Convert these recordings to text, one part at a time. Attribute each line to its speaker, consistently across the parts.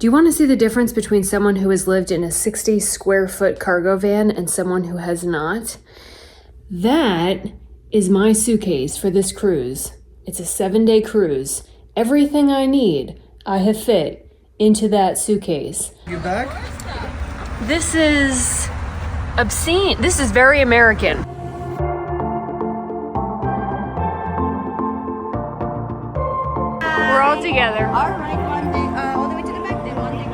Speaker 1: Do you want to see the difference between someone who has lived in a 60 square foot cargo van and someone who has not? That is my suitcase for this cruise. It's a 7-day cruise. Everything I need, I have fit into that suitcase.
Speaker 2: You back?
Speaker 1: This is obscene. This is very American. We're all together.
Speaker 3: All right, one thing, all the way to the back then, one thing.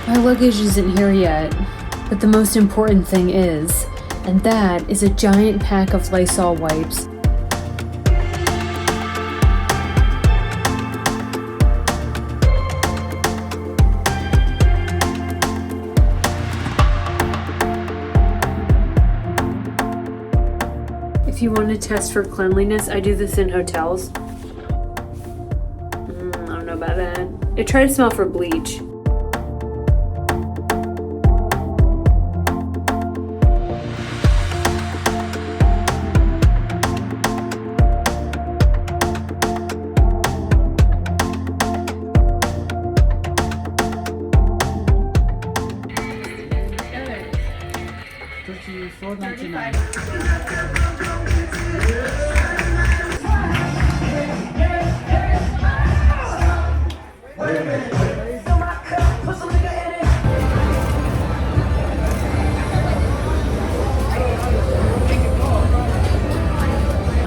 Speaker 1: My luggage isn't here yet, but the most important thing is, and that is a giant pack of Lysol wipes. If you want to test for cleanliness, I do this in hotels. I don't know about that. I try to smell for bleach.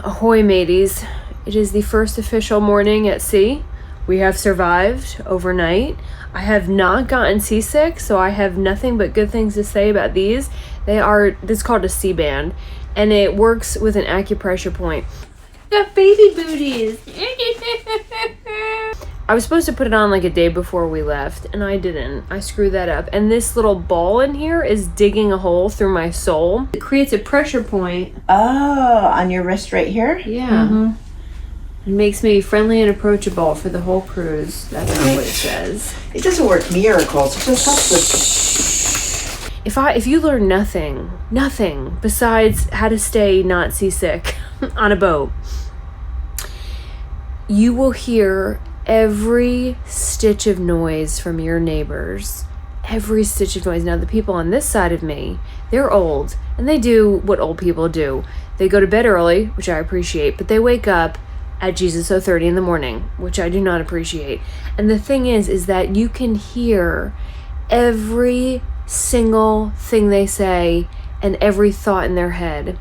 Speaker 1: Ahoy, mateys. It is the first official morning at sea. We have survived overnight. I have not gotten seasick, so I have nothing but good things to say about these. This is called a sea band, and it works with an acupressure point. Got baby booties. I was supposed to put it on like a day before we left, and I didn't. I screwed that up. And this little ball in here is digging a hole through my sole. It creates a pressure point.
Speaker 3: Oh, on your wrist right here?
Speaker 1: Yeah. It makes me friendly and approachable for the whole cruise. That's not what it says.
Speaker 3: It doesn't work miracles. It just helps with...
Speaker 1: If you learn nothing besides how to stay not seasick on a boat, you will hear every stitch of noise from your neighbors. Every stitch of noise. Now, the people on this side of me, they're old, and they do what old people do. They go to bed early, which I appreciate, but they wake up at Jesus 0:30 in the morning, which I do not appreciate. And the thing is that you can hear every single thing they say and every thought in their head.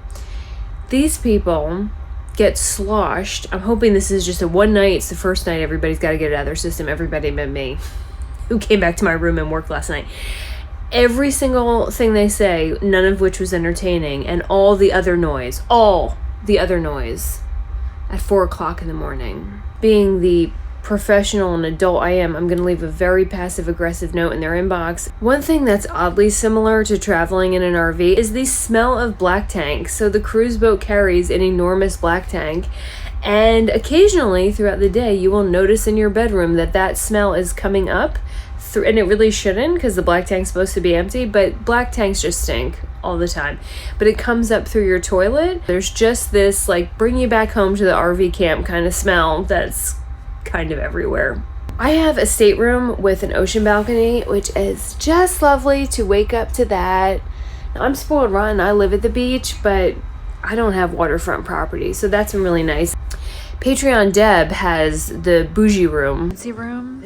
Speaker 1: These people get sloshed. I'm hoping this is just a one night. It's the first night. Everybody's got to get it out of their system. Everybody but me, who came back to my room and worked last night. Every single thing they say, none of which was entertaining, and all the other noise at 4 o'clock in the morning. Being the professional and adult I am, I'm going to leave a very passive-aggressive note in their inbox. One thing that's oddly similar to traveling in an RV is the smell of black tank. So the cruise boat carries an enormous black tank, and occasionally throughout the day you will notice in your bedroom that smell is coming up through, and it really shouldn't because the black tank's supposed to be empty, but black tanks just stink all the time. But it comes up through your toilet. There's just this like bring you back home to the RV camp kind of smell that's kind of everywhere. I have a stateroom with an ocean balcony, which is just lovely to wake up to that. Now, I'm spoiled rotten. I live at the beach, but I don't have waterfront property, so that's been really nice. Patreon Deb has the bougie room. Fancy room?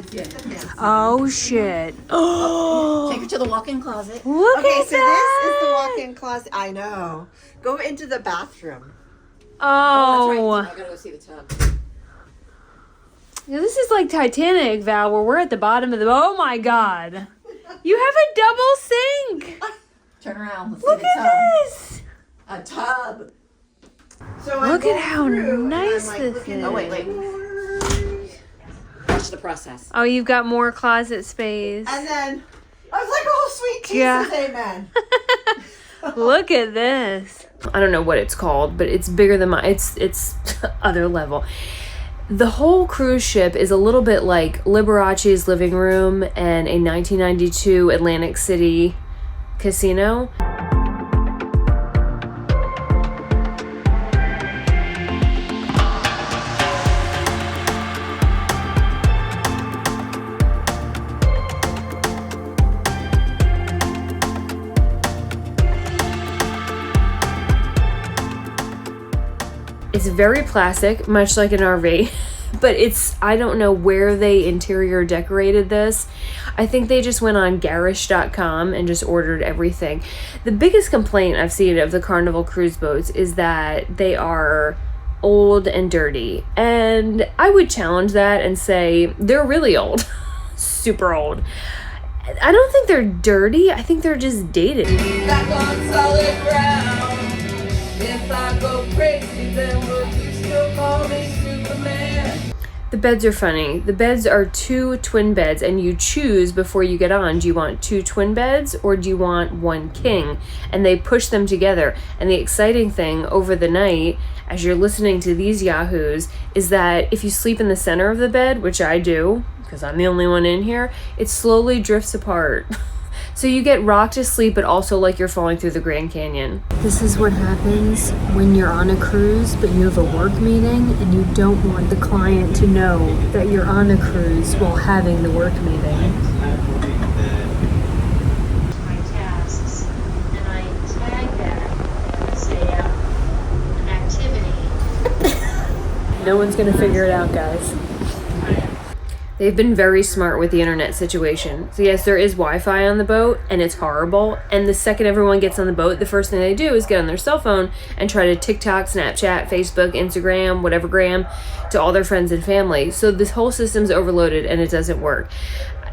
Speaker 1: Oh shit. Oh,
Speaker 3: Take her to the walk-in closet.
Speaker 1: Look
Speaker 3: okay,
Speaker 1: at
Speaker 3: so
Speaker 1: that.
Speaker 3: this is the walk-in closet. I know. Go into the bathroom.
Speaker 1: Oh,
Speaker 3: That's right. I gotta go see the tub.
Speaker 1: Yeah, this is like Titanic, Val, where we're at the bottom of the... Oh my god. You have a double sink.
Speaker 3: Turn around. Let's
Speaker 1: Look
Speaker 3: see the tub.
Speaker 1: at this.
Speaker 3: A tub. So
Speaker 1: Look at how nice this is.
Speaker 3: Oh, wait. Watch the process.
Speaker 1: Oh, you've got more closet space.
Speaker 3: And then I was like, oh, sweet Jesus,
Speaker 1: Yeah.
Speaker 3: amen.
Speaker 1: Look at this. I don't know what it's called, but it's bigger than my... It's other level. The whole cruise ship is a little bit like Liberace's living room and a 1992 Atlantic City casino. It's very plastic, much like an RV. But I don't know where they interior decorated this. I think they just went on garish.com and just ordered everything. The biggest complaint I've seen of the Carnival cruise boats is that they are old and dirty. And I would challenge that and say they're really old. Super old. I don't think they're dirty. I think they're just dated.
Speaker 2: Back on solid ground. If I go crazy, then will you still call me Superman?
Speaker 1: The beds are funny. The beds are 2 twin beds, and you choose before you get on, do you want 2 twin beds or do you want 1 king? And they push them together. And the exciting thing over the night, as you're listening to these yahoos, is that if you sleep in the center of the bed, which I do, because I'm the only one in here, it slowly drifts apart. So you get rocked to sleep, but also like you're falling through the Grand Canyon. This is what happens when you're on a cruise, but you have a work meeting and you don't want the client to know that you're on a cruise while having the work meeting.
Speaker 4: My tasks, and I tag that as an activity.
Speaker 1: No one's gonna figure it out, guys. They've been very smart with the internet situation. So yes, there is Wi-Fi on the boat, and it's horrible. And the second everyone gets on the boat, the first thing they do is get on their cell phone and try to TikTok, Snapchat, Facebook, Instagram, whatever gram, to all their friends and family. So this whole system's overloaded and it doesn't work.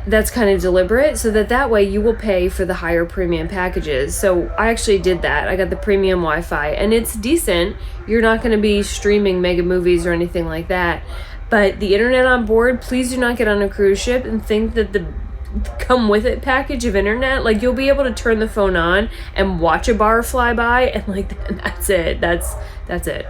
Speaker 1: That's kind of deliberate, so that way you will pay for the higher premium packages. So I actually did that. I got the premium Wi-Fi, and it's decent. You're not going to be streaming mega movies or anything like that. But the internet on board, please do not get on a cruise ship and think that the come with it package of internet, like you'll be able to turn the phone on and watch a bar fly by and like that's it. That's it.